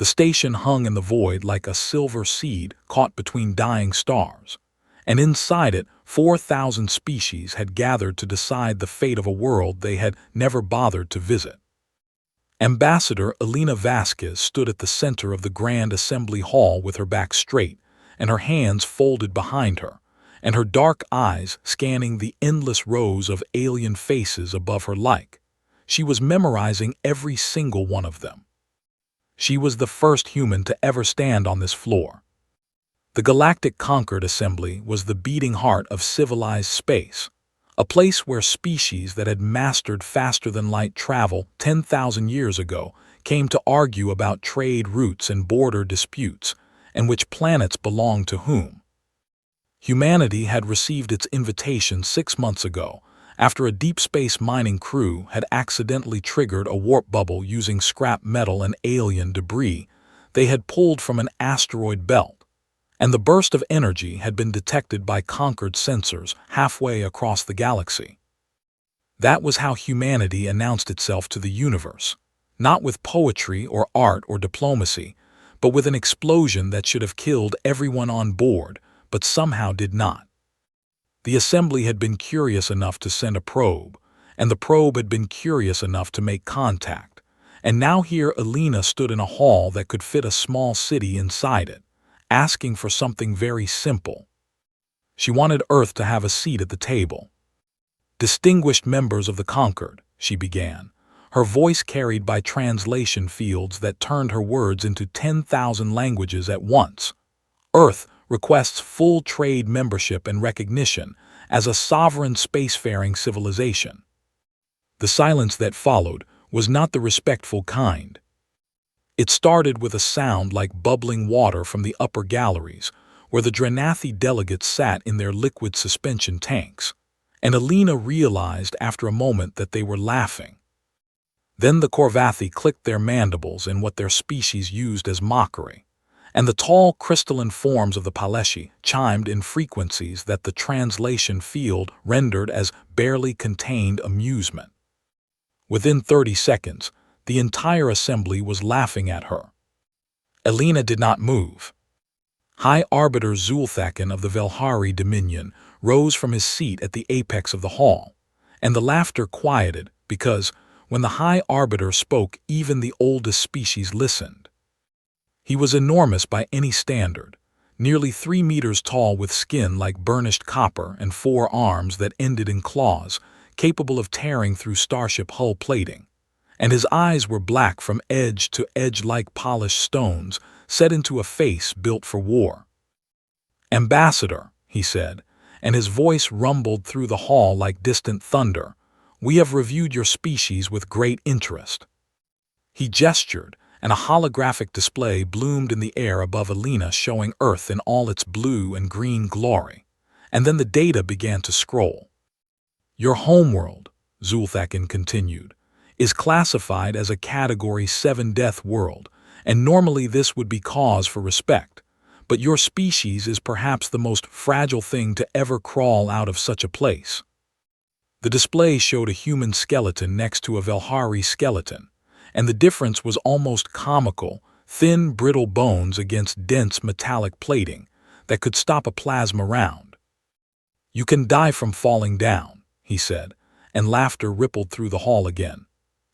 The station hung in the void like a silver seed caught between dying stars, and inside it 4,000 species had gathered to decide the fate of a world they had never bothered to visit. Ambassador Elena Vasquez stood at the center of the Grand Assembly Hall with her back straight and her hands folded behind her, and her dark eyes scanning the endless rows of alien faces above her like she was memorizing every single one of them. She was the first human to ever stand on this floor. The Galactic Concord Assembly was the beating heart of civilized space, a place where species that had mastered faster-than-light travel 10,000 years ago came to argue about trade routes and border disputes, and which planets belonged to whom. Humanity had received its invitation 6 months ago, after a deep space mining crew had accidentally triggered a warp bubble using scrap metal and alien debris they had pulled from an asteroid belt, and the burst of energy had been detected by Concord sensors halfway across the galaxy. That was how humanity announced itself to the universe, not with poetry or art or diplomacy, but with an explosion that should have killed everyone on board, but somehow did not. The assembly had been curious enough to send a probe, and the probe had been curious enough to make contact, and now here Elena stood in a hall that could fit a small city inside it, asking for something very simple. She wanted Earth to have a seat at the table. "Distinguished members of the Concord," she began, her voice carried by translation fields that turned her words into 10,000 languages at once. "Earth requests full trade membership and recognition as a sovereign spacefaring civilization." The silence that followed was not the respectful kind. It started with a sound like bubbling water from the upper galleries, where the Drenathi delegates sat in their liquid suspension tanks, and Elena realized after a moment that they were laughing. Then the Korvathi clicked their mandibles in what their species used as mockery, and the tall crystalline forms of the Paleshi chimed in frequencies that the translation field rendered as barely contained amusement. Within 30 seconds, the entire assembly was laughing at her. Elena did not move. High Arbiter Zulthakin of the Velhari Dominion rose from his seat at the apex of the hall, and the laughter quieted because, when the High Arbiter spoke, even the oldest species listened. He was enormous by any standard, nearly 3 meters tall with skin like burnished copper and 4 arms that ended in claws, capable of tearing through starship hull plating, and his eyes were black from edge to edge like polished stones set into a face built for war. "Ambassador," he said, and his voice rumbled through the hall like distant thunder, "we have reviewed your species with great interest." He gestured, and a holographic display bloomed in the air above Elena showing Earth in all its blue and green glory, and then the data began to scroll. "Your homeworld," Zulthakin continued, "is classified as a Category 7 death world, and normally this would be cause for respect, but your species is perhaps the most fragile thing to ever crawl out of such a place." The display showed a human skeleton next to a Velhari skeleton, and the difference was almost comical: thin, brittle bones against dense metallic plating that could stop a plasma round. "You can die from falling down," he said, and laughter rippled through the hall again.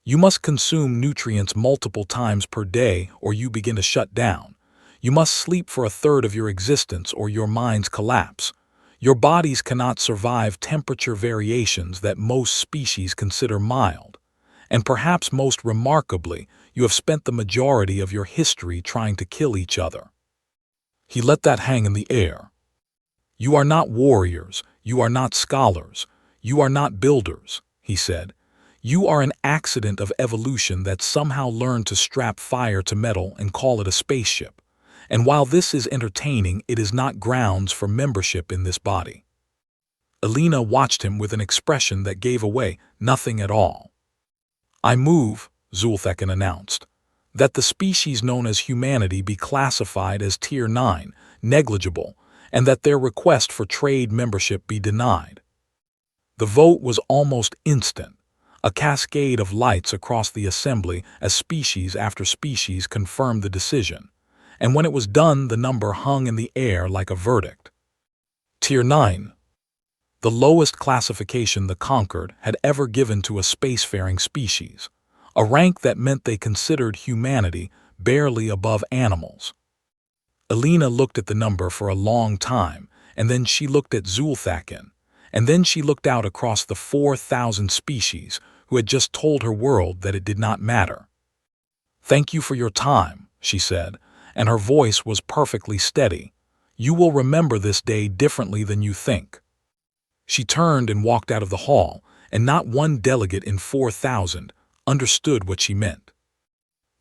"You must consume nutrients multiple times per day or you begin to shut down. You must sleep for a third of your existence or your minds collapse. Your bodies cannot survive temperature variations that most species consider mild. And perhaps most remarkably, you have spent the majority of your history trying to kill each other." He let that hang in the air. "You are not warriors, you are not scholars, you are not builders," he said. "You are an accident of evolution that somehow learned to strap fire to metal and call it a spaceship. And while this is entertaining, it is not grounds for membership in this body." Elena watched him with an expression that gave away nothing at all. "I move," Zulthakin announced, "that the species known as humanity be classified as Tier 9, negligible, and that their request for trade membership be denied." The vote was almost instant. A cascade of lights across the assembly as species after species confirmed the decision, and when it was done the number hung in the air like a verdict. Tier 9. The lowest classification the Conquered had ever given to a spacefaring species, a rank that meant they considered humanity barely above animals. Alina looked at the number for a long time, and then she looked at Zulthakin, and then she looked out across the 4,000 species who had just told her world that it did not matter. "Thank you for your time," she said, and her voice was perfectly steady. "You will remember this day differently than you think." She turned and walked out of the hall, and not one delegate in 4,000 understood what she meant.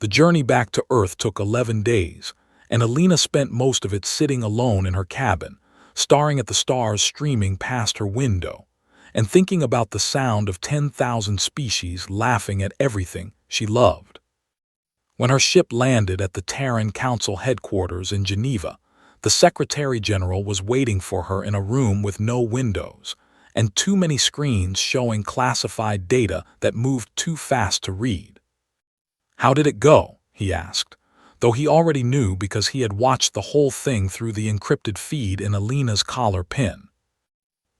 The journey back to Earth took 11 days, and Alina spent most of it sitting alone in her cabin, staring at the stars streaming past her window, and thinking about the sound of 10,000 species laughing at everything she loved. When her ship landed at the Terran Council headquarters in Geneva, the Secretary General was waiting for her in a room with no windows, and too many screens showing classified data that moved too fast to read. "How did it go?" he asked, though he already knew because he had watched the whole thing through the encrypted feed in Alina's collar pin.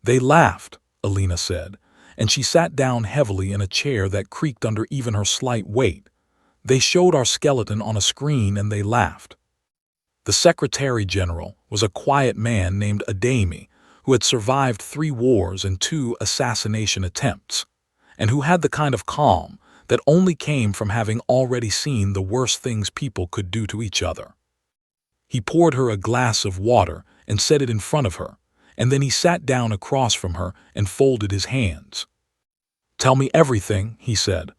"They laughed," Alina said, and she sat down heavily in a chair that creaked under even her slight weight. "They showed our skeleton on a screen and they laughed." The Secretary General was a quiet man named Adami, who had survived 3 wars and 2 assassination attempts, and who had the kind of calm that only came from having already seen the worst things people could do to each other. He poured her a glass of water and set it in front of her, and then he sat down across from her and folded his hands. "Tell me everything," he said.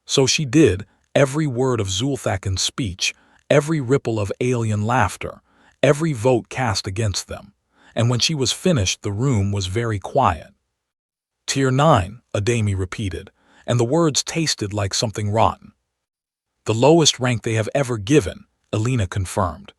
So she did, every word of Zulthakin's speech, every ripple of alien laughter, every vote cast against them, and when she was finished the room was very quiet. "Tier 9, Adami repeated, and the words tasted like something rotten. "The lowest rank they have ever given," Alina confirmed.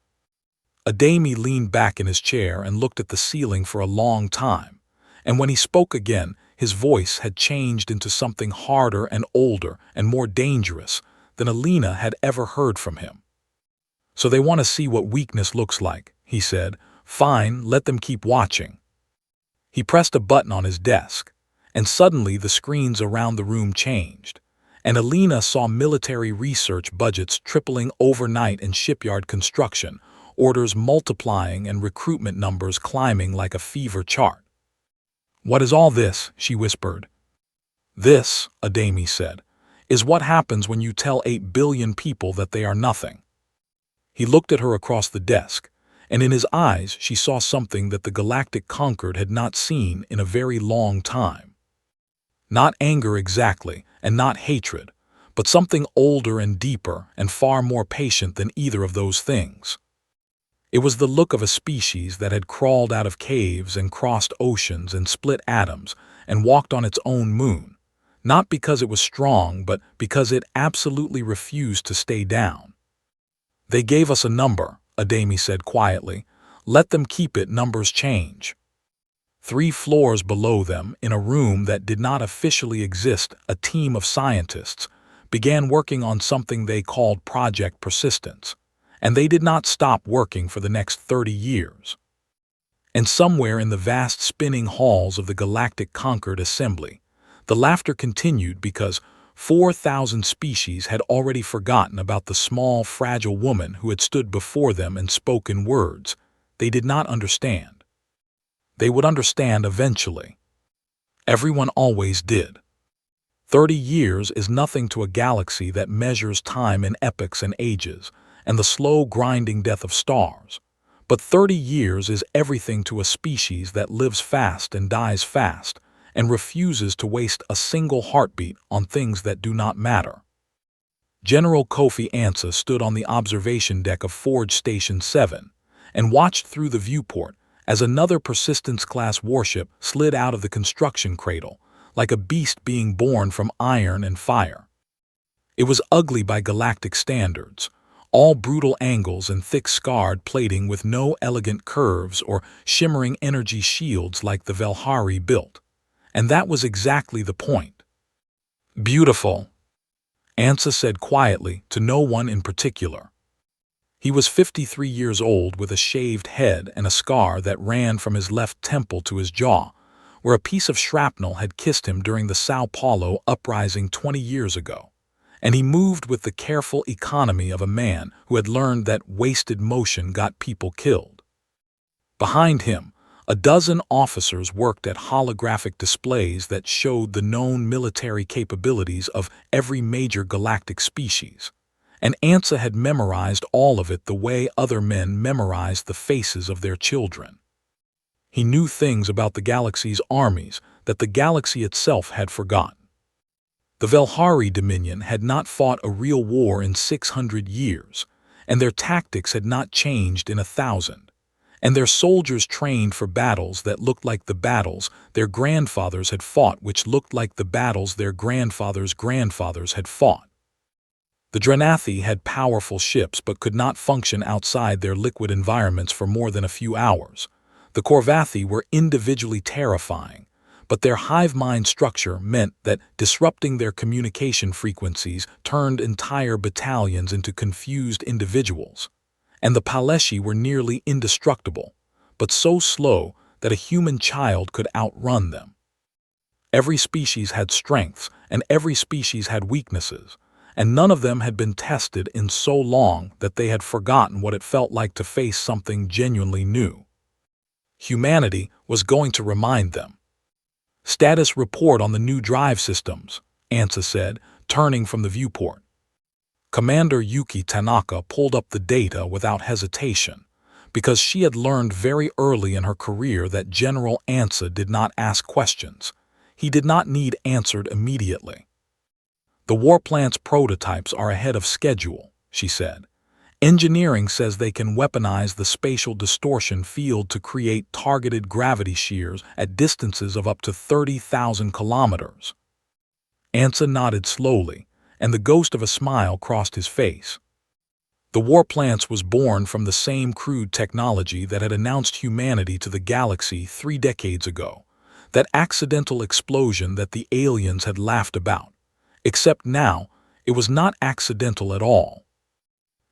Adami leaned back in his chair and looked at the ceiling for a long time, and when he spoke again, his voice had changed into something harder and older and more dangerous than Alina had ever heard from him. "So they want to see what weakness looks like," he said. "Fine, let them keep watching." He pressed a button on his desk, and suddenly the screens around the room changed, and Alina saw military research budgets tripling overnight and shipyard construction, orders multiplying and recruitment numbers climbing like a fever chart. "What is all this?" she whispered. "This," Adami said, "is what happens when you tell 8 billion people that they are nothing." He looked at her across the desk, and in his eyes she saw something that the Galactic Conquered had not seen in a very long time. Not anger exactly, and not hatred, but something older and deeper and far more patient than either of those things. It was the look of a species that had crawled out of caves and crossed oceans and split atoms and walked on its own moon, not because it was strong but because it absolutely refused to stay down. "They gave us a number," Adami said quietly. "Let them keep it, numbers change." 3 floors below them, in a room that did not officially exist, a team of scientists began working on something they called Project Persistence, and they did not stop working for the next 30 years. And somewhere in the vast spinning halls of the Galactic Conquered Assembly, the laughter continued because 4,000 species had already forgotten about the small, fragile woman who had stood before them and spoken words they did not understand. They would understand eventually. Everyone always did. 30 years is nothing to a galaxy that measures time in epochs and ages, and the slow grinding death of stars. But 30 years is everything to a species that lives fast and dies fast, and refuses to waste a single heartbeat on things that do not matter. General Kofi Ansa stood on the observation deck of Forge Station 7 and watched through the viewport as another Persistence-class warship slid out of the construction cradle, like a beast being born from iron and fire. It was ugly by galactic standards, all brutal angles and thick scarred plating with no elegant curves or shimmering energy shields like the Velhari built. And that was exactly the point. Beautiful, Ansa said quietly to no one in particular. He was 53 years old with a shaved head and a scar that ran from his left temple to his jaw, where a piece of shrapnel had kissed him during the Sao Paulo uprising 20 years ago. And he moved with the careful economy of a man who had learned that wasted motion got people killed. Behind him, a dozen officers worked at holographic displays that showed the known military capabilities of every major galactic species, and Ansa had memorized all of it the way other men memorized the faces of their children. He knew things about the galaxy's armies that the galaxy itself had forgotten. The Velhari Dominion had not fought a real war in 600 years, and their tactics had not changed in 1,000. And their soldiers trained for battles that looked like the battles their grandfathers had fought, which looked like the battles their grandfathers' grandfathers had fought. The Drenathi had powerful ships but could not function outside their liquid environments for more than a few hours. The Korvathi were individually terrifying, but their hive mind structure meant that disrupting their communication frequencies turned entire battalions into confused individuals. And the Paleshi were nearly indestructible, but so slow that a human child could outrun them. Every species had strengths, and every species had weaknesses, and none of them had been tested in so long that they had forgotten what it felt like to face something genuinely new. Humanity was going to remind them. "Status report on the new drive systems," Ansa said, turning from the viewport. Commander Yuki Tanaka pulled up the data without hesitation, because she had learned very early in her career that General Ansa did not ask questions. He did not need answered immediately. "The warplant's prototypes are ahead of schedule," she said. "Engineering says they can weaponize the spatial distortion field to create targeted gravity shears at distances of up to 30,000 kilometers." Ansa nodded slowly, and the ghost of a smile crossed his face. The warplants was born from the same crude technology that had announced humanity to the galaxy 3 decades ago, that accidental explosion that the aliens had laughed about. Except now, it was not accidental at all.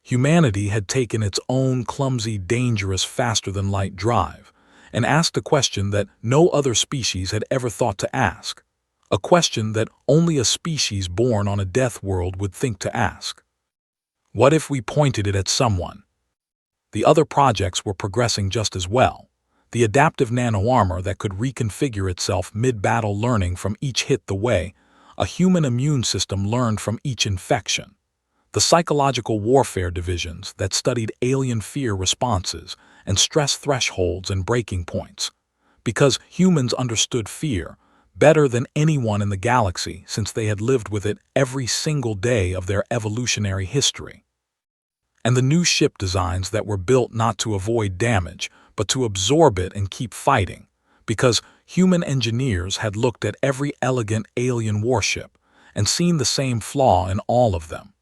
Humanity had taken its own clumsy, dangerous, faster-than-light drive and asked a question that no other species had ever thought to ask, a question that only a species born on a death world would think to ask. What if we pointed it at someone? The other projects were progressing just as well. The adaptive nanoarmor that could reconfigure itself mid-battle, learning from each hit, the way a human immune system learned from each infection. The psychological warfare divisions that studied alien fear responses and stress thresholds and breaking points, because humans understood fear better than anyone in the galaxy since they had lived with it every single day of their evolutionary history. And the new ship designs that were built not to avoid damage, but to absorb it and keep fighting, because human engineers had looked at every elegant alien warship and seen the same flaw in all of them.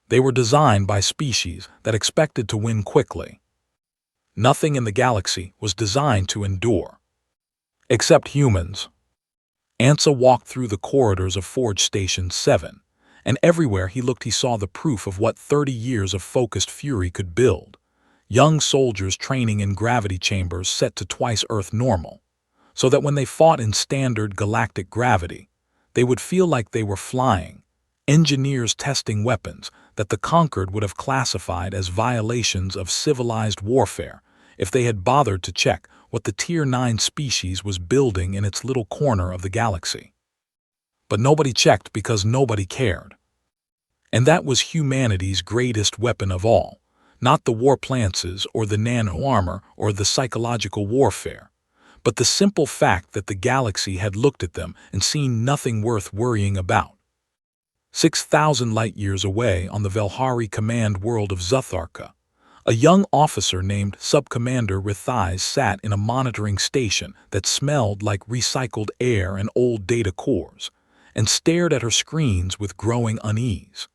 They were designed by species that expected to win quickly. Nothing in the galaxy was designed to endure. Except humans. Ansa walked through the corridors of Forge Station 7, and everywhere he looked he saw the proof of what 30 years of focused fury could build. Young soldiers training in gravity chambers set to twice Earth normal, so that when they fought in standard galactic gravity, they would feel like they were flying. Engineers testing weapons that the conquered would have classified as violations of civilized warfare if they had bothered to check what the Tier 9 species was building in its little corner of the galaxy. But nobody checked because nobody cared. And that was humanity's greatest weapon of all, not the warplants or the nano-armor or the psychological warfare, but the simple fact that the galaxy had looked at them and seen nothing worth worrying about. 6,000 light-years away on the Velhari command world of Zutharka, a young officer named Subcommander Rithais sat in a monitoring station that smelled like recycled air and old data cores, and stared at her screens with growing unease.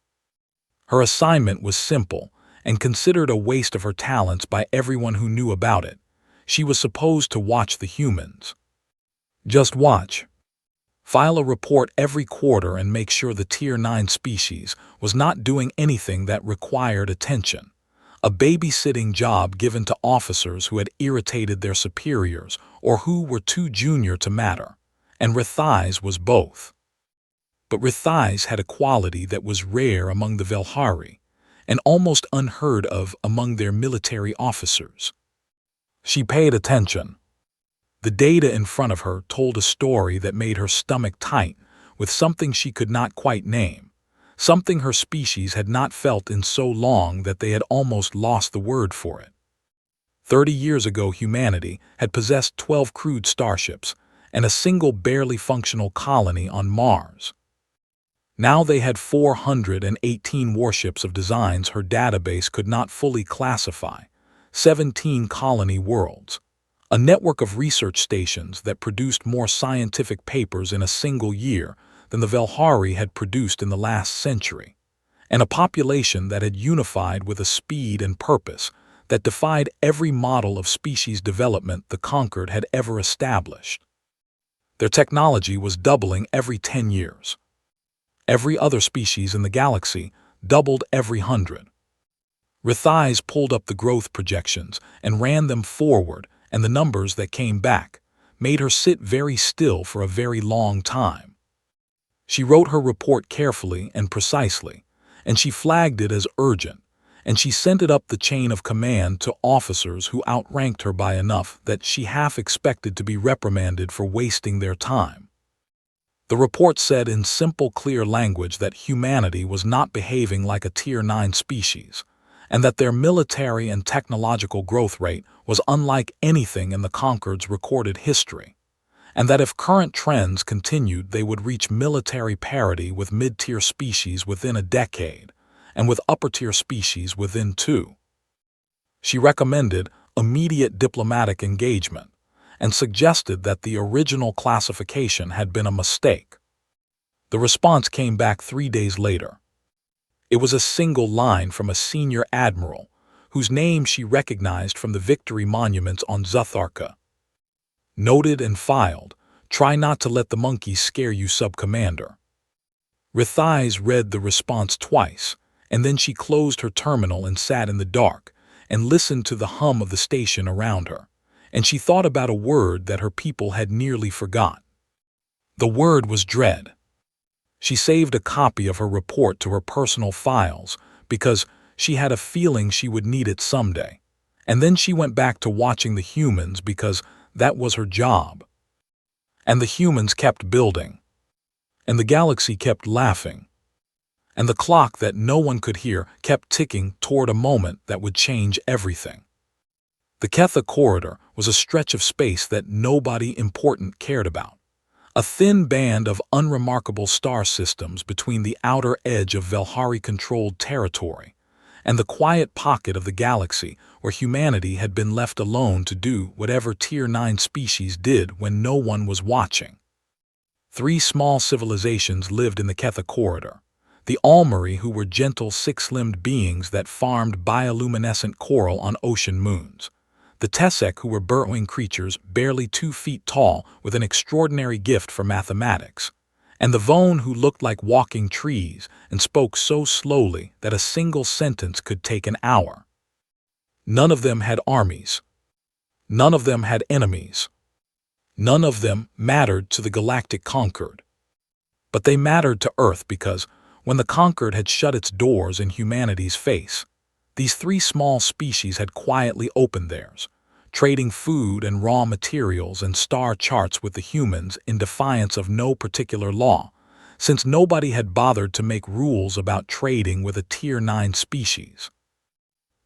Her assignment was simple and considered a waste of her talents by everyone who knew about it. She was supposed to watch the humans. Just watch. File a report every quarter and make sure the Tier 9 species was not doing anything that required attention. A babysitting job given to officers who had irritated their superiors or who were too junior to matter. And Rithais was both. But Rithais had a quality that was rare among the Velhari, and almost unheard of among their military officers. She paid attention. The data in front of her told a story that made her stomach tight with something she could not quite name, something her species had not felt in so long that they had almost lost the word for it. 30 years ago, humanity had possessed 12 crude starships and a single barely functional colony on Mars. Now they had 418 warships of designs her database could not fully classify, 17 colony worlds, a network of research stations that produced more scientific papers in a single year than the Velhari had produced in the last century, and a population that had unified with a speed and purpose that defied every model of species development the conquered had ever established. Their technology was doubling every 10 years. Every other species in the galaxy doubled every 100. Rithais pulled up the growth projections and ran them forward, and the numbers that came back made her sit very still for a very long time. She wrote her report carefully and precisely, and she flagged it as urgent, and she sent it up the chain of command to officers who outranked her by enough that she half expected to be reprimanded for wasting their time. The report said in simple, clear language that humanity was not behaving like a Tier 9 species, and that their military and technological growth rate was unlike anything in the Conquered's recorded history, and that if current trends continued they would reach military parity with mid-tier species within a decade, and with upper-tier species within 2. She recommended immediate diplomatic engagement, and suggested that the original classification had been a mistake. The response came back 3 days later. It was a single line from a senior admiral, whose name she recognized from the victory monuments on Zutharka. Noted and filed, try not to let the monkeys scare you, sub-commander. Rithais read the response twice, and then she closed her terminal and sat in the dark, and listened to the hum of the station around her, and she thought about a word that her people had nearly forgot. The word was dread. She saved a copy of her report to her personal files because she had a feeling she would need it someday, and then she went back to watching the humans because that was her job. And the humans kept building, and the galaxy kept laughing, and the clock that no one could hear kept ticking toward a moment that would change everything. The Ketha corridor was a stretch of space that nobody important cared about. A thin band of unremarkable star systems between the outer edge of Velhari-controlled territory and the quiet pocket of the galaxy where humanity had been left alone to do whatever Tier 9 species did when no one was watching. 3 small civilizations lived in the Ketha corridor. The Almari, who were gentle six-limbed beings that farmed bioluminescent coral on ocean moons. The Tessek, who were burrowing creatures barely 2 feet tall with an extraordinary gift for mathematics, and the Vone, who looked like walking trees and spoke so slowly that a single sentence could take an hour. None of them had armies. None of them had enemies. None of them mattered to the galactic conquered. But they mattered to Earth because, when the conquered had shut its doors in humanity's face, these 3 small species had quietly opened theirs, trading food and raw materials and star charts with the humans in defiance of no particular law, since nobody had bothered to make rules about trading with a Tier 9 species.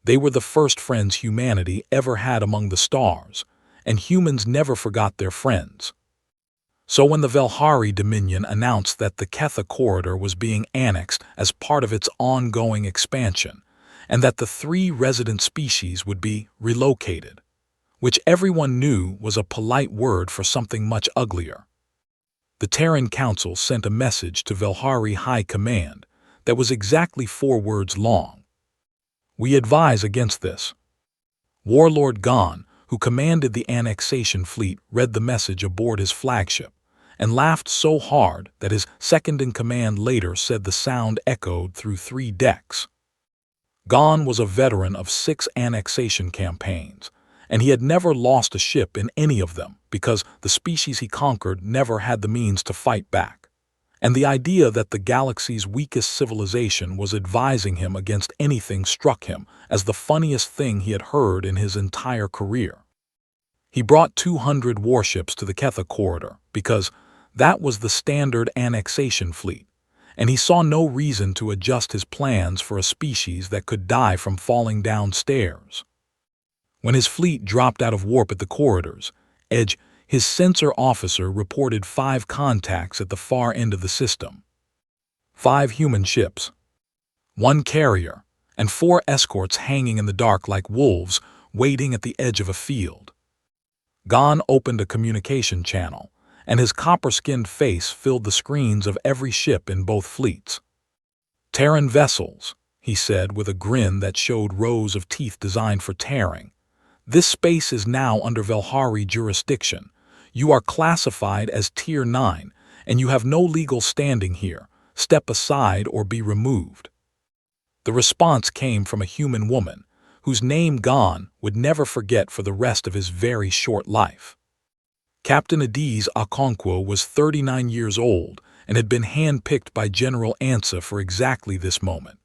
They were the first friends humanity ever had among the stars, and humans never forgot their friends. So when the Velhari Dominion announced that the Ketha corridor was being annexed as part of its ongoing expansion, and that the 3 resident species would be relocated, which everyone knew was a polite word for something much uglier, the Terran Council sent a message to Velhari High Command that was exactly 4 words long. We advise against this. Warlord Gon, who commanded the annexation fleet, read the message aboard his flagship, and laughed so hard that his second-in-command later said the sound echoed through 3 decks. Gon was a veteran of 6 annexation campaigns, and he had never lost a ship in any of them because the species he conquered never had the means to fight back. And the idea that the galaxy's weakest civilization was advising him against anything struck him as the funniest thing he had heard in his entire career. He brought 200 warships to the Ketha corridor because that was the standard annexation fleet, and he saw no reason to adjust his plans for a species that could die from falling downstairs. When his fleet dropped out of warp at the corridors edge, his sensor officer reported 5 contacts at the far end of the system. 5 human ships, 1 carrier, and 4 escorts hanging in the dark like wolves waiting at the edge of a field. Gon opened a communication channel, and his copper-skinned face filled the screens of every ship in both fleets. "Terran vessels," he said with a grin that showed rows of teeth designed for tearing. "This space is now under Velhari jurisdiction. You are classified as Tier 9, and you have no legal standing here. Step aside or be removed." The response came from a human woman, whose name Gon would never forget for the rest of his very short life. Captain Adiz Okonkwo was 39 years old and had been handpicked by General Ansa for exactly this moment.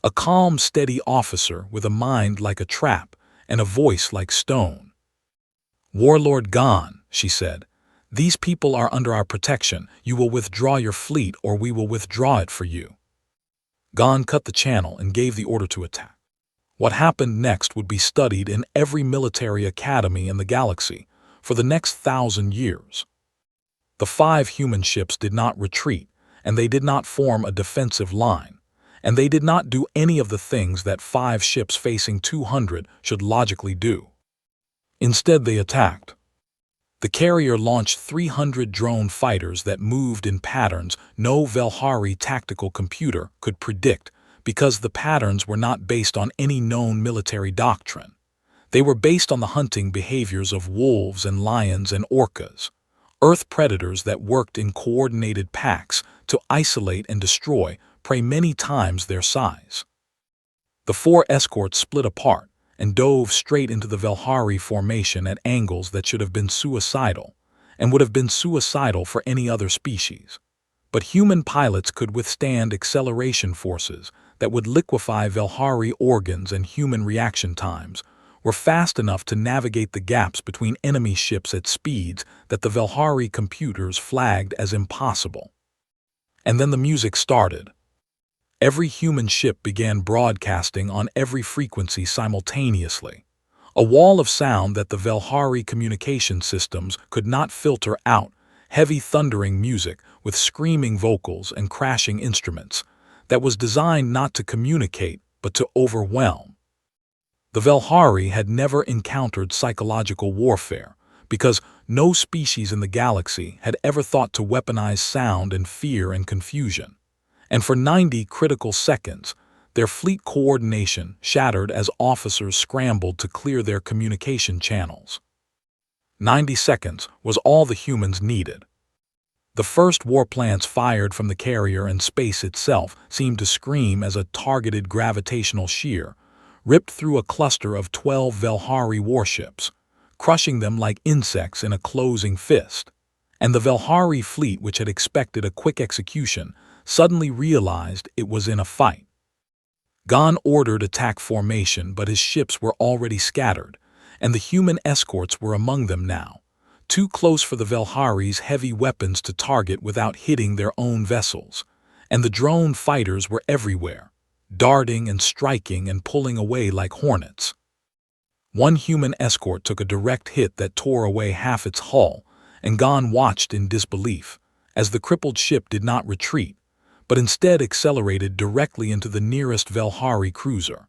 A calm, steady officer with a mind like a trap and a voice like stone. "Warlord Gon," she said, "these people are under our protection. You will withdraw your fleet or we will withdraw it for you." Gon cut the channel and gave the order to attack. What happened next would be studied in every military academy in the galaxy for the next 1,000 years. The 5 human ships did not retreat, and they did not form a defensive line, and they did not do any of the things that 5 ships facing 200 should logically do. Instead, they attacked. The carrier launched 300 drone fighters that moved in patterns no Velhari tactical computer could predict, because the patterns were not based on any known military doctrine. They were based on the hunting behaviors of wolves and lions and orcas, Earth predators that worked in coordinated packs to isolate and destroy prey many times their size. The 4 escorts split apart and dove straight into the Velhari formation at angles that should have been suicidal, and would have been suicidal for any other species. But human pilots could withstand acceleration forces that would liquefy Velhari organs, and human reaction times were fast enough to navigate the gaps between enemy ships at speeds that the Velhari computers flagged as impossible. And then the music started. Every human ship began broadcasting on every frequency simultaneously, a wall of sound that the Velhari communication systems could not filter out, heavy thundering music with screaming vocals and crashing instruments that was designed not to communicate but to overwhelm. The Velhari had never encountered psychological warfare because no species in the galaxy had ever thought to weaponize sound and fear and confusion. And for 90 critical seconds, their fleet coordination shattered as officers scrambled to clear their communication channels. 90 seconds was all the humans needed. The first warplants fired from the carrier, and space itself seemed to scream as a targeted gravitational shear ripped through a cluster of 12 Velhari warships, crushing them like insects in a closing fist. And the Velhari fleet, which had expected a quick execution, suddenly realized it was in a fight. Gon ordered attack formation, but his ships were already scattered, and the human escorts were among them now, too close for the Velhari's heavy weapons to target without hitting their own vessels, and the drone fighters were everywhere, darting and striking and pulling away like hornets. One human escort took a direct hit that tore away half its hull, and Gon watched in disbelief as the crippled ship did not retreat, but instead accelerated directly into the nearest Velhari cruiser.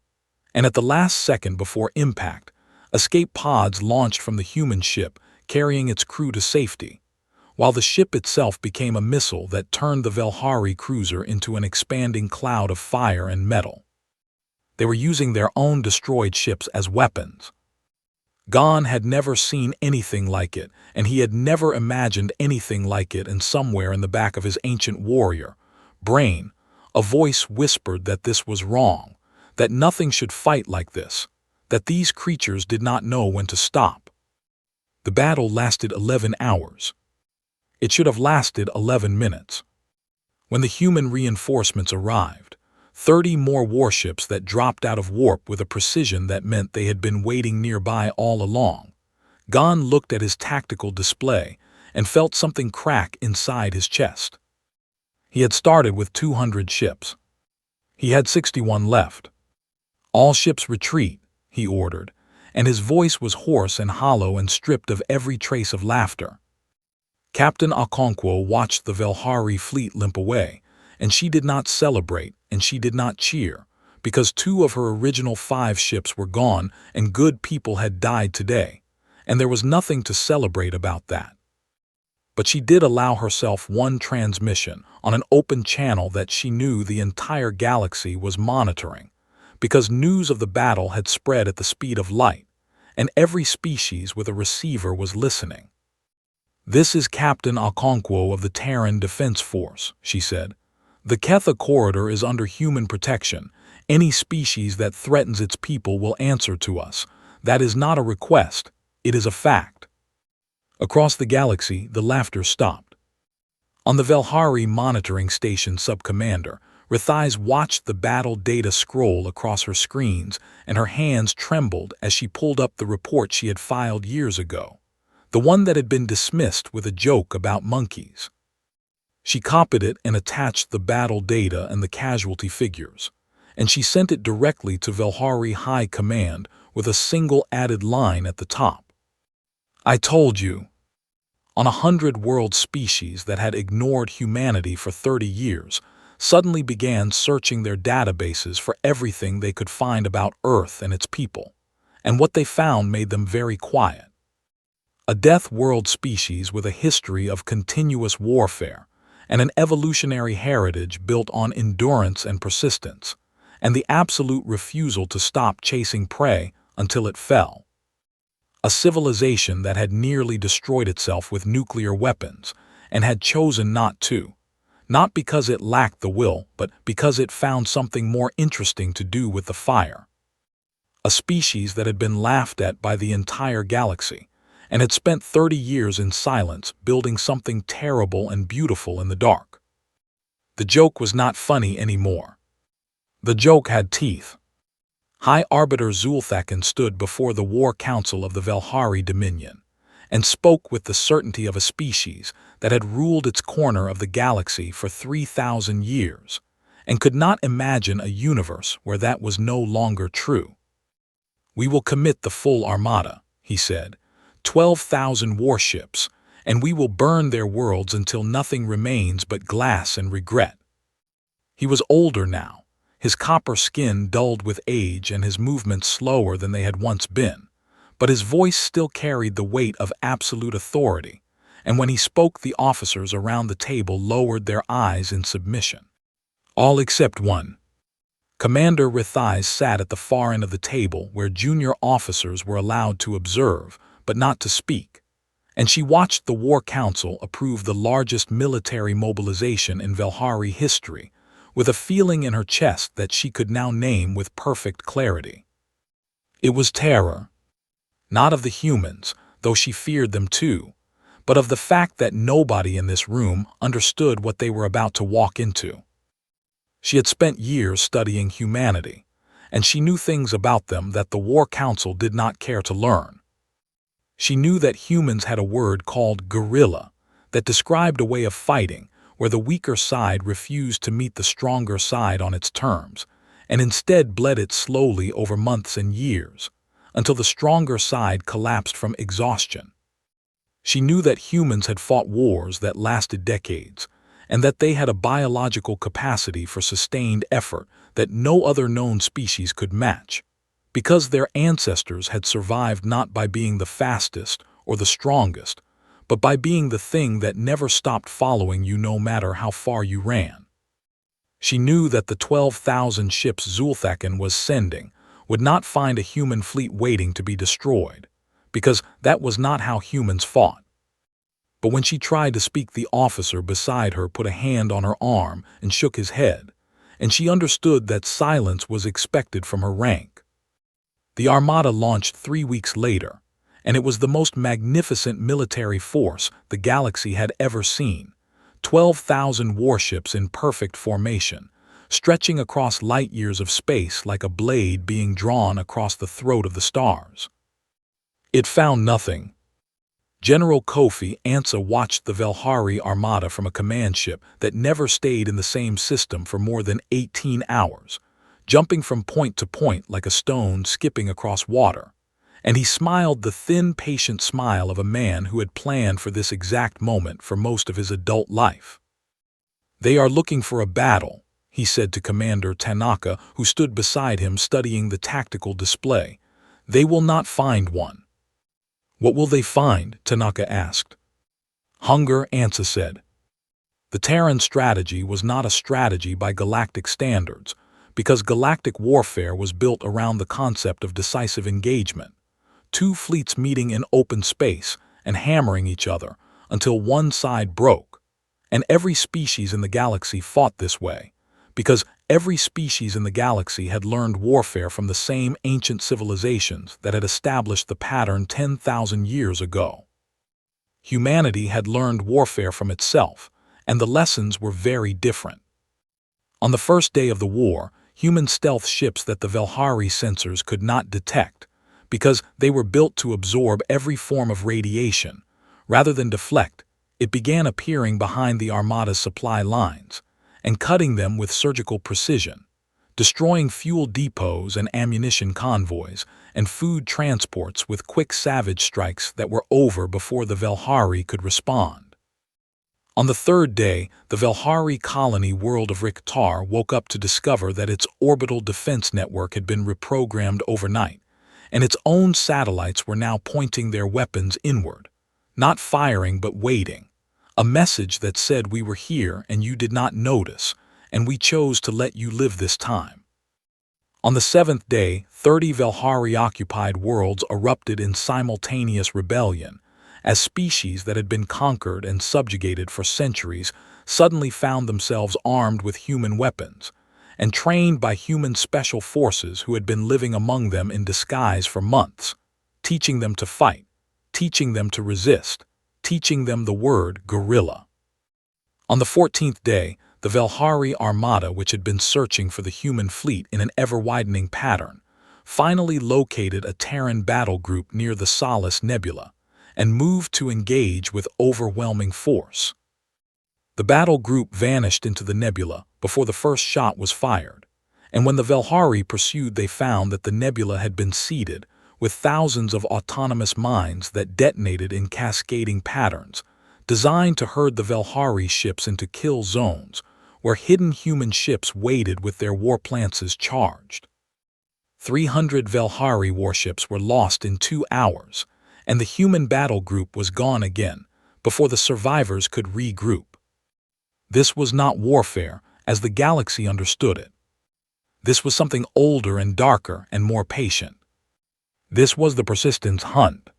And at the last second before impact, escape pods launched from the human ship, carrying its crew to safety, while the ship itself became a missile that turned the Velhari cruiser into an expanding cloud of fire and metal. They were using their own destroyed ships as weapons. Gon had never seen anything like it, and he had never imagined anything like it, and somewhere in the back of his ancient warrior brain, a voice whispered that this was wrong, that nothing should fight like this, that these creatures did not know when to stop. The battle lasted 11 hours. It should have lasted 11 minutes. When the human reinforcements arrived, 30 more warships that dropped out of warp with a precision that meant they had been waiting nearby all along, Gon looked at his tactical display and felt something crack inside his chest. He had started with 200 ships. He had 61 left. "All ships retreat," he ordered, and his voice was hoarse and hollow and stripped of every trace of laughter. Captain Okonkwo watched the Velhari fleet limp away, and she did not celebrate and she did not cheer, because 2 of her original 5 ships were gone and good people had died today, and there was nothing to celebrate about that. But she did allow herself one transmission on an open channel that she knew the entire galaxy was monitoring, because news of the battle had spread at the speed of light, and every species with a receiver was listening. "This is Captain Okonkwo of the Terran Defense Force," she said. "The Ketha corridor is under human protection. Any species that threatens its people will answer to us. That is not a request, it is a fact." Across the galaxy, the laughter stopped. On the Velhari monitoring station subcommander, Rithais watched the battle data scroll across her screens, and her hands trembled as she pulled up the report she had filed years ago, the one that had been dismissed with a joke about monkeys. She copied it and attached the battle data and the casualty figures, and she sent it directly to Velhari High Command with a single added line at the top. "I told you." On 100 world species that had ignored humanity for 30 years suddenly began searching their databases for everything they could find about Earth and its people, and what they found made them very quiet. A death world species with a history of continuous warfare and an evolutionary heritage built on endurance and persistence, and the absolute refusal to stop chasing prey until it fell. A civilization that had nearly destroyed itself with nuclear weapons and had chosen not to, not because it lacked the will, but because it found something more interesting to do with the fire. A species that had been laughed at by the entire galaxy and had spent 30 years in silence building something terrible and beautiful in the dark. The joke was not funny anymore. The joke had teeth. High Arbiter Zulthakin stood before the War Council of the Velhari Dominion and spoke with the certainty of a species that had ruled its corner of the galaxy for 3,000 years and could not imagine a universe where that was no longer true. "We will commit the full armada," he said, 12,000 warships, and we will burn their worlds until nothing remains but glass and regret. He was older now, his copper skin dulled with age and his movements slower than they had once been, but his voice still carried the weight of absolute authority, and when he spoke the officers around the table lowered their eyes in submission. All except one. Commander Rithais sat at the far end of the table where junior officers were allowed to observe, but not to speak, and she watched the War Council approve the largest military mobilization in Velhari history, with a feeling in her chest that she could now name with perfect clarity. It was terror. Not of the humans, though she feared them too, but of the fact that nobody in this room understood what they were about to walk into. She had spent years studying humanity, and she knew things about them that the War Council did not care to learn. She knew that humans had a word called guerrilla that described a way of fighting where the weaker side refused to meet the stronger side on its terms, and instead bled it slowly over months and years, until the stronger side collapsed from exhaustion. She knew that humans had fought wars that lasted decades, and that they had a biological capacity for sustained effort that no other known species could match, because their ancestors had survived not by being the fastest or the strongest, but by being the thing that never stopped following you no matter how far you ran. She knew that the 12,000 ships Zulthakin was sending would not find a human fleet waiting to be destroyed, because that was not how humans fought. But when she tried to speak, the officer beside her put a hand on her arm and shook his head, and she understood that silence was expected from her rank. The Armada launched 3 weeks later, and it was the most magnificent military force the galaxy had ever seen. 12,000 warships in perfect formation, stretching across light years of space like a blade being drawn across the throat of the stars. It found nothing. General Kofi Ansa watched the Velhari Armada from a command ship that never stayed in the same system for more than 18 hours, jumping from point to point like a stone skipping across water. And he smiled the thin, patient smile of a man who had planned for this exact moment for most of his adult life. "They are looking for a battle," he said to Commander Tanaka, who stood beside him studying the tactical display. "They will not find one." "What will they find?" Tanaka asked. "Hunger," Ansa said. The Terran strategy was not a strategy by galactic standards, because galactic warfare was built around the concept of decisive engagement. 2 fleets meeting in open space and hammering each other until one side broke. And every species in the galaxy fought this way, because every species in the galaxy had learned warfare from the same ancient civilizations that had established the pattern 10,000 years ago. Humanity had learned warfare from itself, and the lessons were very different. On the first day of the war, human stealth ships that the Velhari sensors could not detect, because they were built to absorb every form of radiation, rather than deflect, it began appearing behind the Armada's supply lines, and cutting them with surgical precision, destroying fuel depots and ammunition convoys and food transports with quick savage strikes that were over before the Velhari could respond. On the third day, the Velhari colony world of Riktar woke up to discover that its orbital defense network had been reprogrammed overnight, and its own satellites were now pointing their weapons inward, not firing but waiting, a message that said we were here and you did not notice, and we chose to let you live this time. On the 7th day, 30 Velhari-occupied worlds erupted in simultaneous rebellion, as species that had been conquered and subjugated for centuries suddenly found themselves armed with human weapons, and trained by human special forces who had been living among them in disguise for months, teaching them to fight, teaching them to resist, teaching them the word guerrilla. On the 14th day, the Velhari Armada, which had been searching for the human fleet in an ever-widening pattern, finally located a Terran battle group near the Solace Nebula, and moved to engage with overwhelming force. The battle group vanished into the nebula before the first shot was fired, and when the Velhari pursued, they found that the nebula had been seeded with thousands of autonomous mines that detonated in cascading patterns, designed to herd the Velhari ships into kill zones, where hidden human ships waited with their warplances charged. 300 Velhari warships were lost in 2 hours, and the human battle group was gone again before the survivors could regroup. This was not warfare as the galaxy understood it. This was something older and darker and more patient. This was the persistence hunt.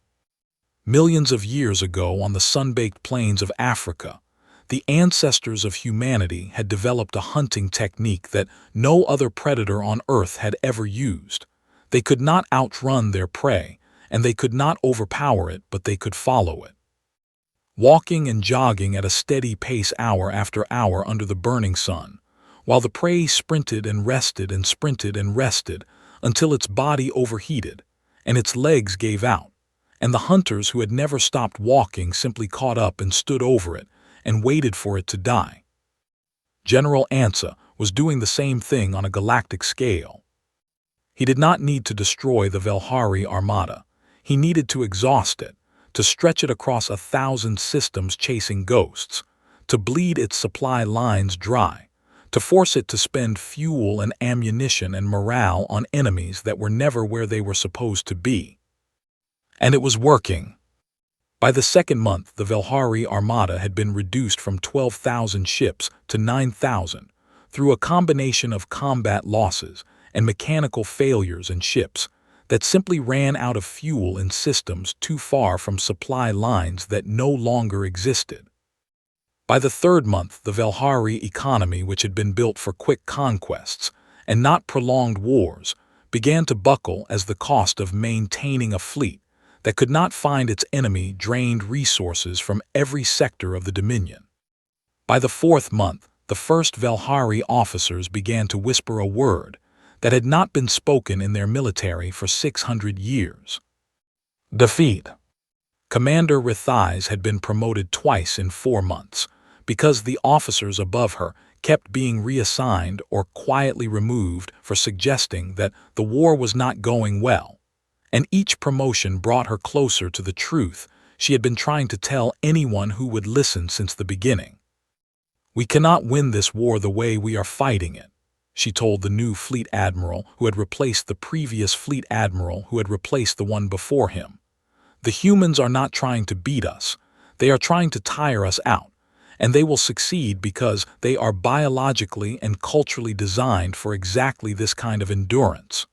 Millions of years ago on the sun-baked plains of Africa, the ancestors of humanity had developed a hunting technique that no other predator on Earth had ever used. They could not outrun their prey, and they could not overpower it, but they could follow it. Walking and jogging at a steady pace hour after hour under the burning sun, while the prey sprinted and rested and sprinted and rested until its body overheated and its legs gave out, and the hunters who had never stopped walking simply caught up and stood over it and waited for it to die. General Ansa was doing the same thing on a galactic scale. He did not need to destroy the Velhari Armada. He needed to exhaust it, to stretch it across 1,000 systems chasing ghosts, to bleed its supply lines dry, to force it to spend fuel and ammunition and morale on enemies that were never where they were supposed to be. And it was working. By the second month, the Velhari Armada had been reduced from 12,000 ships to 9,000 through a combination of combat losses and mechanical failures in ships that simply ran out of fuel in systems too far from supply lines that no longer existed. By the third month, the Velhari economy, which had been built for quick conquests and not prolonged wars, began to buckle as the cost of maintaining a fleet that could not find its enemy drained resources from every sector of the Dominion. By the fourth month, the first Velhari officers began to whisper a word that had not been spoken in their military for 600 years. Defeat. Commander Rithais had been promoted twice in 4 months because the officers above her kept being reassigned or quietly removed for suggesting that the war was not going well, and each promotion brought her closer to the truth she had been trying to tell anyone who would listen since the beginning. "We cannot win this war the way we are fighting it," she told the new fleet admiral who had replaced the previous fleet admiral who had replaced the one before him. "The humans are not trying to beat us. They are trying to tire us out, and they will succeed because they are biologically and culturally designed for exactly this kind of endurance."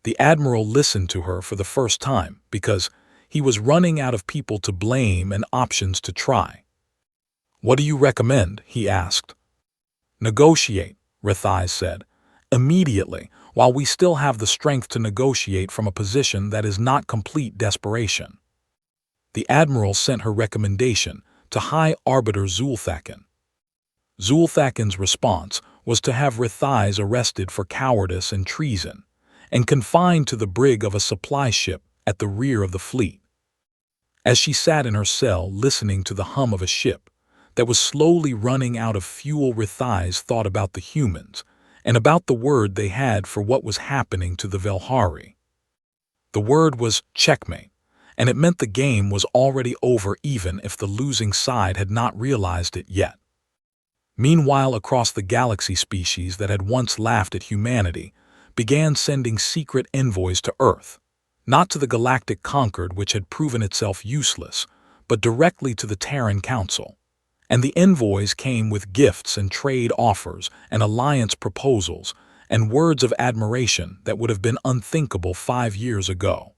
The admiral listened to her for the first time because he was running out of people to blame and options to try. "What do you recommend?" he asked. "Negotiate," Rithais said, "immediately, while we still have the strength to negotiate from a position that is not complete desperation." The admiral sent her recommendation to High Arbiter Zulthakin. Zulthakin's response was to have Rithais arrested for cowardice and treason and confined to the brig of a supply ship at the rear of the fleet. As she sat in her cell listening to the hum of a ship that was slowly running out of fuel, Rithais thought about the humans and about the word they had for what was happening to the Velhari. The word was checkmate, and it meant the game was already over even if the losing side had not realized it yet. Meanwhile, across the galaxy, species that had once laughed at humanity began sending secret envoys to Earth, not to the galactic conquered which had proven itself useless, but directly to the Terran Council. And the envoys came with gifts and trade offers and alliance proposals and words of admiration that would have been unthinkable 5 years ago.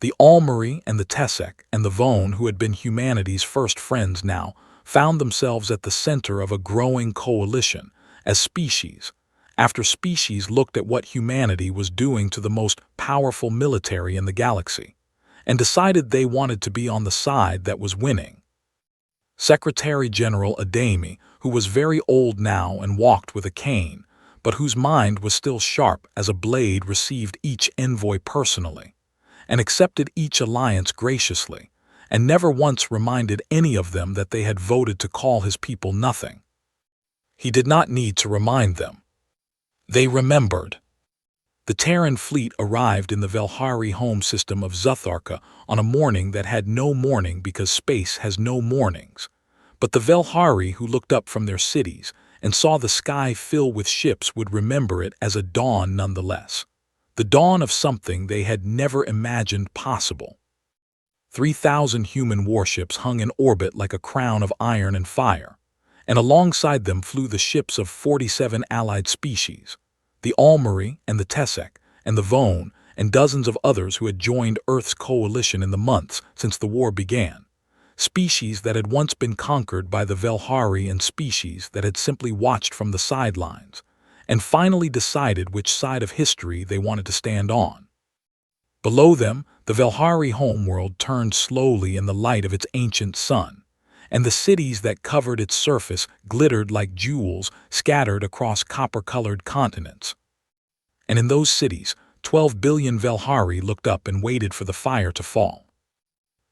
The Almari and the Tessek and the Vone, who had been humanity's first friends, now found themselves at the center of a growing coalition as species after species looked at what humanity was doing to the most powerful military in the galaxy and decided they wanted to be on the side that was winning. Secretary General Adami, who was very old now and walked with a cane, but whose mind was still sharp as a blade, received each envoy personally and accepted each alliance graciously, and never once reminded any of them that they had voted to call his people nothing. He did not need to remind them. They remembered. The Terran fleet arrived in the Velhari home system of Zutharka on a morning that had no morning because space has no mornings. But the Velhari who looked up from their cities and saw the sky fill with ships would remember it as a dawn nonetheless. The dawn of something they had never imagined possible. 3,000 human warships hung in orbit like a crown of iron and fire, and alongside them flew the ships of 47 allied species, the Almari and the Tessek and the Vone and dozens of others who had joined Earth's coalition in the months since the war began, species that had once been conquered by the Velhari and species that had simply watched from the sidelines and finally decided which side of history they wanted to stand on. Below them, the Velhari homeworld turned slowly in the light of its ancient sun, and the cities that covered its surface glittered like jewels scattered across copper-colored continents. And in those cities, 12 billion Velhari looked up and waited for the fire to fall.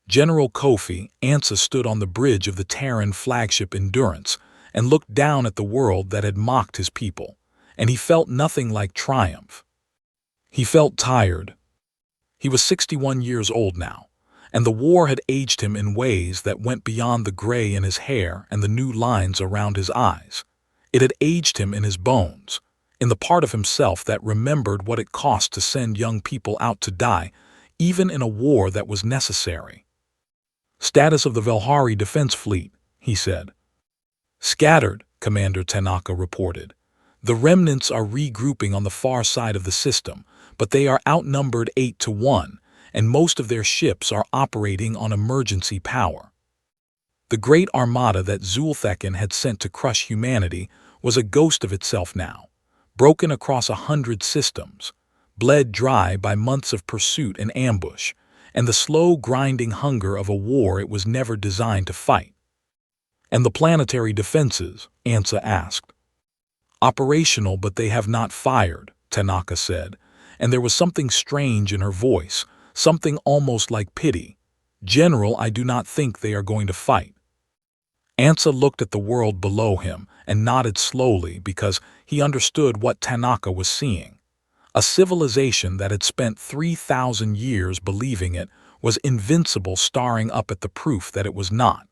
General Kofi Ansa stood on the bridge of the Terran flagship Endurance and looked down at the world that had mocked his people, and he felt nothing like triumph. He felt tired. He was 61 years old now, and the war had aged him in ways that went beyond the gray in his hair and the new lines around his eyes. It had aged him in his bones, in the part of himself that remembered what it cost to send young people out to die, even in a war that was necessary. "Status of the Velhari Defense Fleet," he said. "Scattered," Commander Tanaka reported. "The remnants are regrouping on the far side of the system, but they are outnumbered 8-1, and most of their ships are operating on emergency power. The great armada that Zul'Theken had sent to crush humanity was a ghost of itself now, broken across 100 systems, bled dry by months of pursuit and ambush, and the slow grinding hunger of a war it was never designed to fight. "And the planetary defenses?" Ansa asked. "Operational, but they have not fired," Tanaka said, and there was something strange in her voice, something almost like pity. "General, I do not think they are going to fight." Ansa looked at the world below him and nodded slowly because he understood what Tanaka was seeing. A civilization that had spent 3,000 years believing it was invincible staring up at the proof that it was not,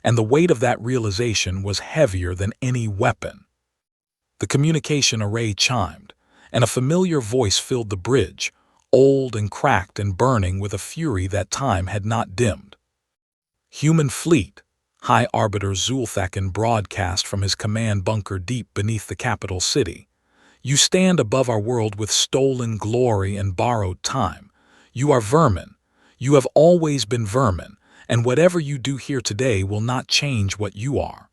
and the weight of that realization was heavier than any weapon. The communication array chimed, and a familiar voice filled the bridge, old and cracked and burning with a fury that time had not dimmed. "Human fleet," High Arbiter Zul'Theken broadcast from his command bunker deep beneath the capital city. "You stand above our world with stolen glory and borrowed time. You are vermin. You have always been vermin, and whatever you do here today will not change what you are."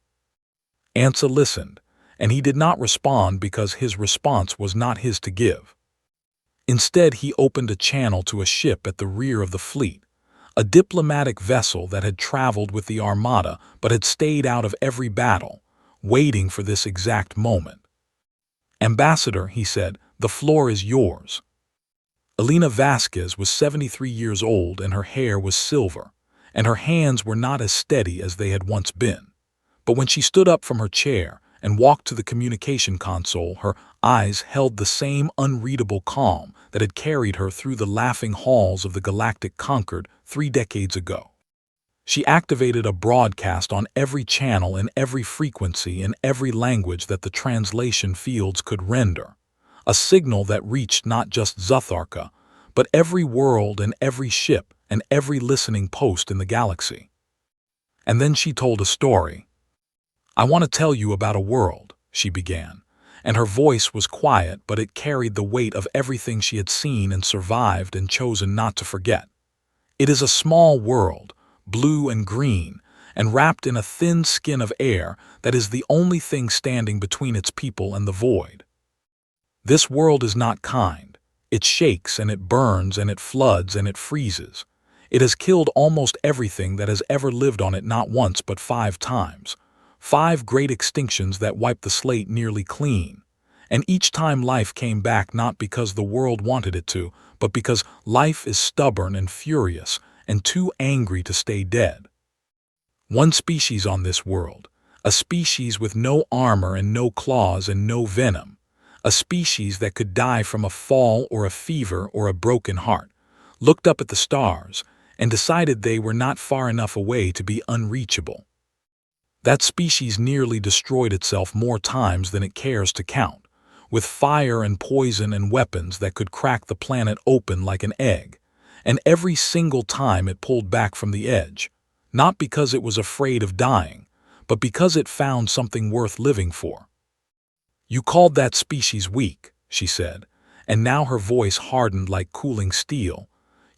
Ansa listened, and he did not respond because his response was not his to give. Instead, he opened a channel to a ship at the rear of the fleet, a diplomatic vessel that had traveled with the armada but had stayed out of every battle, waiting for this exact moment. "Ambassador," he said, "the floor is yours." Elena Vasquez was 73 years old and her hair was silver, and her hands were not as steady as they had once been. But when she stood up from her chair and walked to the communication console, her eyes held the same unreadable calm that had carried her through the laughing halls of the Galactic Concord 3 decades ago. She activated a broadcast on every channel in every frequency in every language that the translation fields could render, a signal that reached not just Zutharka, but every world and every ship and every listening post in the galaxy. And then she told a story. "I want to tell you about a world," she began, and her voice was quiet, but it carried the weight of everything she had seen and survived and chosen not to forget. "It is a small world, blue and green, and wrapped in a thin skin of air that is the only thing standing between its people and the void. This world is not kind. It shakes and it burns and it floods and it freezes. It has killed almost everything that has ever lived on it, not once but 5 times. 5 great extinctions that wiped the slate nearly clean. And each time life came back not because the world wanted it to, but because life is stubborn and furious and too angry to stay dead. One species on this world, a species with no armor and no claws and no venom, a species that could die from a fall or a fever or a broken heart, looked up at the stars and decided they were not far enough away to be unreachable. That species nearly destroyed itself more times than it cares to count, with fire and poison and weapons that could crack the planet open like an egg, and every single time it pulled back from the edge, not because it was afraid of dying, but because it found something worth living for. "You called that species weak," she said, and now her voice hardened like cooling steel.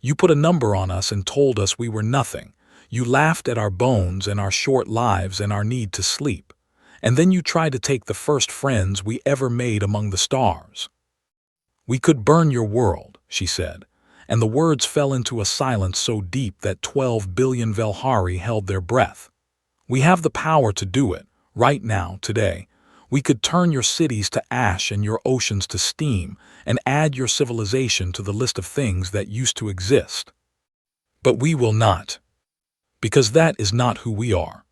"You put a number on us and told us we were nothing. You laughed at our bones and our short lives and our need to sleep. And then you tried to take the first friends we ever made among the stars." "We could burn your world," she said, and the words fell into a silence so deep that 12 billion Velhari held their breath. "We have the power to do it, right now, today. We could turn your cities to ash and your oceans to steam and add your civilization to the list of things that used to exist. But we will not. Because that is not who we are.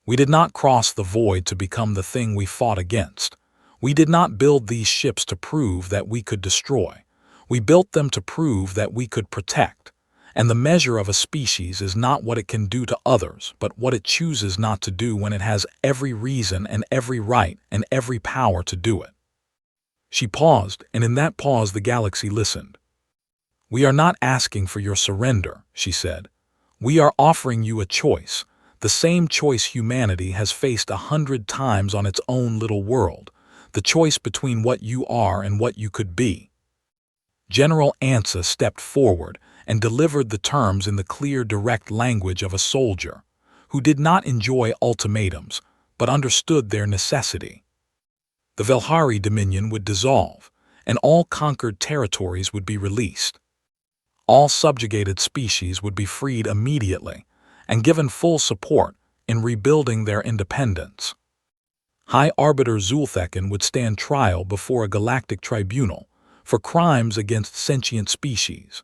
We did not cross the void to become the thing we fought against. We did not build these ships to prove that we could destroy. We built them to prove that we could protect. And the measure of a species is not what it can do to others, but what it chooses not to do when it has every reason and every right and every power to do it." She paused, and in that pause the galaxy listened. "We are not asking for your surrender," she said. "We are offering you a choice, the same choice humanity has faced 100 times on its own little world, the choice between what you are and what you could be. General Ansa stepped forward and delivered the terms in the clear, direct language of a soldier, who did not enjoy ultimatums, but understood their necessity. The Velhari Dominion would dissolve, and all conquered territories would be released. All subjugated species would be freed immediately and given full support in rebuilding their independence. High Arbiter Zulthekin would stand trial before a galactic tribunal for crimes against sentient species.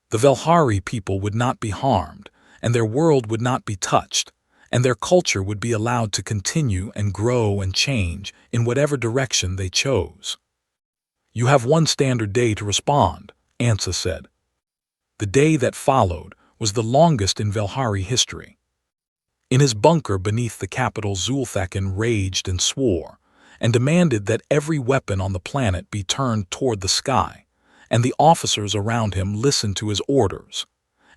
The Velhari people would not be harmed, and their world would not be touched, and their culture would be allowed to continue and grow and change in whatever direction they chose. "You have one standard day to respond," Ansa said. The day that followed was the longest in Velhari history. In his bunker beneath the capital, Zulthekin raged and swore, and demanded that every weapon on the planet be turned toward the sky, and the officers around him listen to his orders.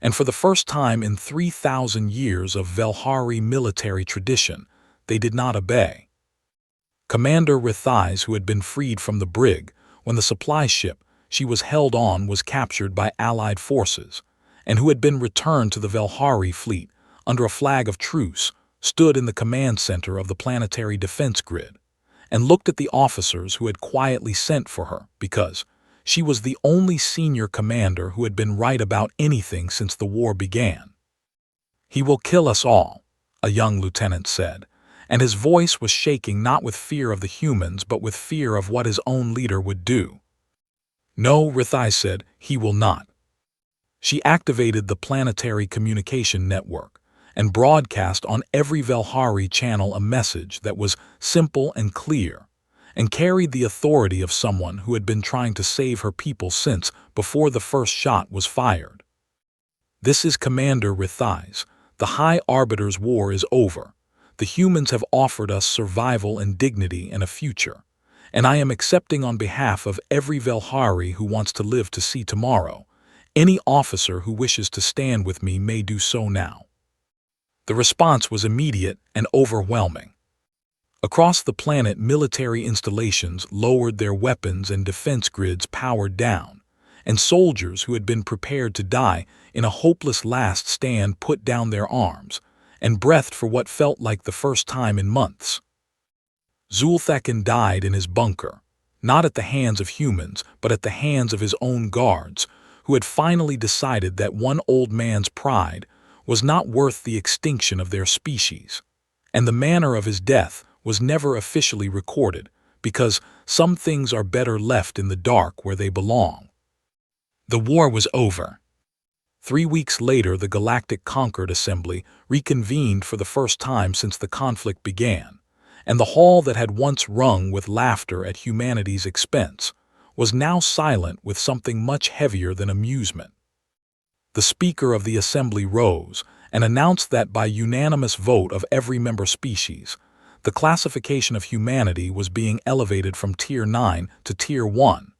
And for the first time in 3,000 years of Velhari military tradition, they did not obey. Commander Rithais, who had been freed from the brig when the supply ship she was held on was captured by Allied forces, and who had been returned to the Velhari fleet under a flag of truce, stood in the command center of the planetary defense grid, and looked at the officers who had quietly sent for her because she was the only senior commander who had been right about anything since the war began. "He will kill us all," a young lieutenant said, and his voice was shaking not with fear of the humans but with fear of what his own leader would do. "No," Rithais said, "he will not." She activated the planetary communication network and broadcast on every Velhari channel a message that was simple and clear, and carried the authority of someone who had been trying to save her people since before the first shot was fired. "This is Commander Rithais. The High Arbiter's war is over. The humans have offered us survival and dignity and a future, and I am accepting on behalf of every Velhari who wants to live to see tomorrow. Any officer who wishes to stand with me may do so now." The response was immediate and overwhelming. Across the planet, military installations lowered their weapons and defense grids powered down, and soldiers who had been prepared to die in a hopeless last stand put down their arms and breathed for what felt like the first time in months. Zulthekin died in his bunker, not at the hands of humans, but at the hands of his own guards, who had finally decided that one old man's pride was not worth the extinction of their species, and the manner of his death was never officially recorded, because some things are better left in the dark where they belong. The war was over. 3 weeks later, the Galactic Concord Assembly reconvened for the first time since the conflict began, and the hall that had once rung with laughter at humanity's expense was now silent with something much heavier than amusement. The Speaker of the Assembly rose and announced that by unanimous vote of every member species, the classification of humanity was being elevated from Tier 9 to Tier 1,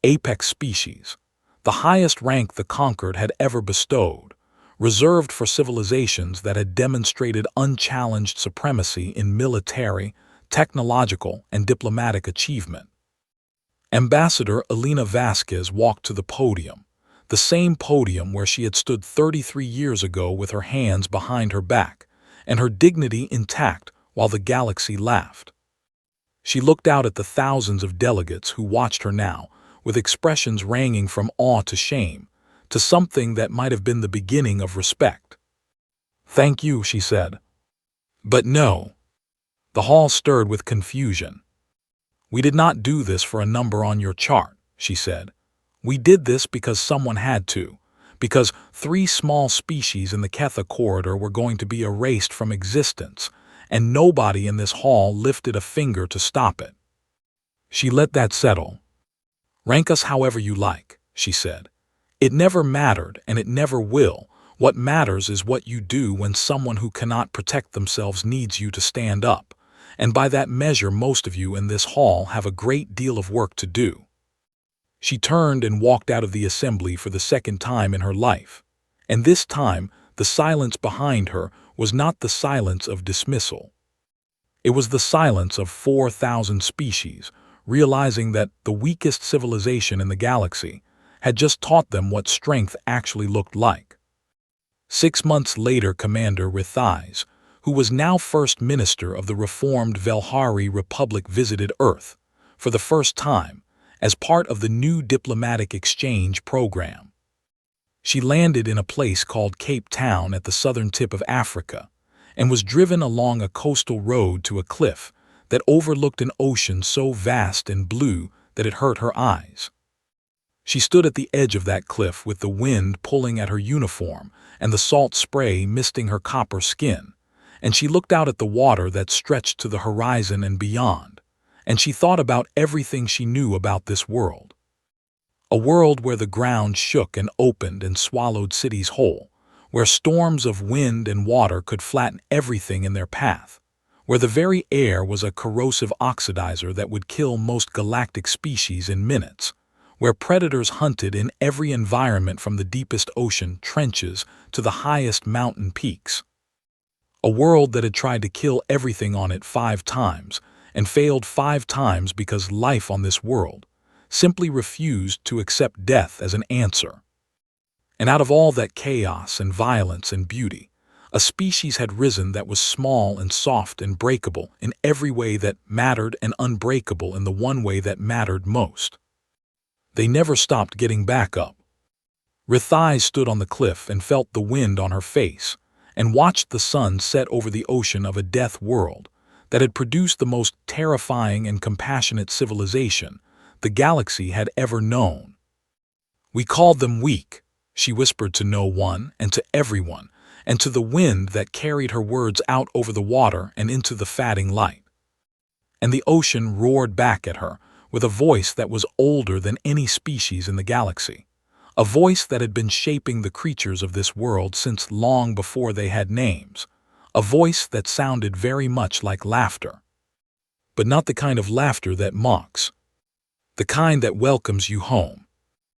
Apex Species, the highest rank the Conquered had ever bestowed, reserved for civilizations that had demonstrated unchallenged supremacy in military, technological, and diplomatic achievement. Ambassador Elena Vasquez walked to the podium, the same podium where she had stood 33 years ago with her hands behind her back and her dignity intact while the galaxy laughed. She looked out at the thousands of delegates who watched her now, with expressions ranging from awe to shame, to something that might have been the beginning of respect. "Thank you," she said. "But no." The hall stirred with confusion. "We did not do this for a number on your chart," she said. "We did this because someone had to, because 3 small species in the Ketha corridor were going to be erased from existence, and nobody in this hall lifted a finger to stop it." She let that settle. "Rank us however you like," she said. "It never mattered, and it never will. What matters is what you do when someone who cannot protect themselves needs you to stand up, and by that measure most of you in this hall have a great deal of work to do." She turned and walked out of the assembly for the second time in her life, and this time the silence behind her was not the silence of dismissal. It was the silence of 4,000 species, realizing that the weakest civilization in the galaxy had just taught them what strength actually looked like. 6 months later, Commander Rithais, who was now First Minister of the reformed Velhari Republic, visited Earth for the first time as part of the new diplomatic exchange program. She landed in a place called Cape Town at the southern tip of Africa and was driven along a coastal road to a cliff that overlooked an ocean so vast and blue that it hurt her eyes. She stood at the edge of that cliff with the wind pulling at her uniform and the salt spray misting her copper skin, and she looked out at the water that stretched to the horizon and beyond, and she thought about everything she knew about this world. A world where the ground shook and opened and swallowed cities whole, where storms of wind and water could flatten everything in their path, where the very air was a corrosive oxidizer that would kill most galactic species in minutes, where predators hunted in every environment from the deepest ocean trenches to the highest mountain peaks. A world that had tried to kill everything on it 5 times and failed 5 times because life on this world simply refused to accept death as an answer. And out of all that chaos and violence and beauty, a species had risen that was small and soft and breakable in every way that mattered and unbreakable in the one way that mattered most. They never stopped getting back up. Rithais stood on the cliff and felt the wind on her face and watched the sun set over the ocean of a death world that had produced the most terrifying and compassionate civilization the galaxy had ever known. "We called them weak," she whispered to no one and to everyone, and to the wind that carried her words out over the water and into the fading light. And the ocean roared back at her with a voice that was older than any species in the galaxy, a voice that had been shaping the creatures of this world since long before they had names, a voice that sounded very much like laughter. But not the kind of laughter that mocks, the kind that welcomes you home.